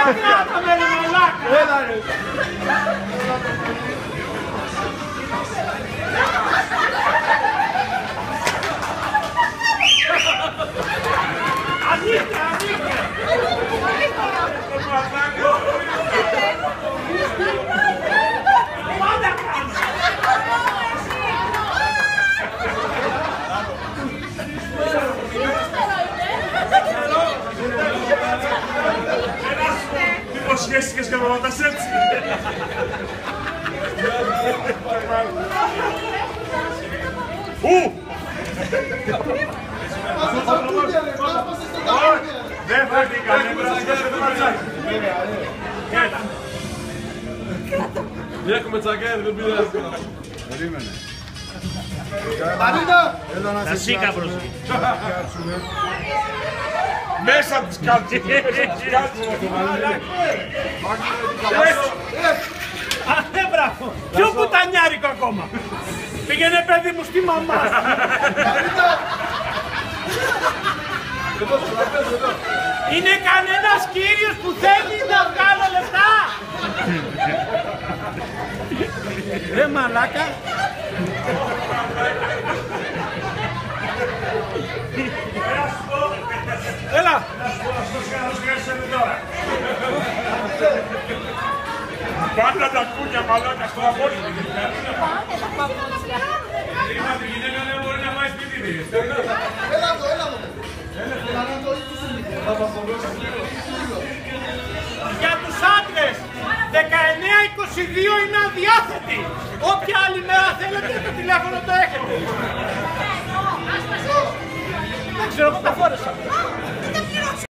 Κράταμε ρε μαλάκα! Έλα ρε! Ανοίχτε, ανοίχτε! Πάντα κάνεις! Μήπως σχέστηκες και με ρωτάς έτσι. Δεν θα την κάνει, πρέπει να σκέφτεται το ματσάκι. Έχουμε τσακέρι, δεν πειράζει. Περίμενε. Μαρίνα! Τα σίκα μπροστά. Μέσα τους κάτσε. Αχ, μπράβο! Πιο κουτανιάρικο ακόμα! Πήγαινε παιδί μου στη μαμά! Είναι κανένας κύριος που θέλει να βγάλω λεφτά! Ρε μαλάκα! Έλα! Πάντα τα κούνια μαλάκα στο απόλυτο. Τη γυναίκα δεν μπορεί να πάει σπίτι της. Έλα εδώ, έλα εδώ. Για τους άντρες 19-22 είναι αδιάθετη. Όποια άλλη μέρα θέλετε το τηλέφωνο το έχετε. Δεν ξέρω, εγώ τα φόρεσα.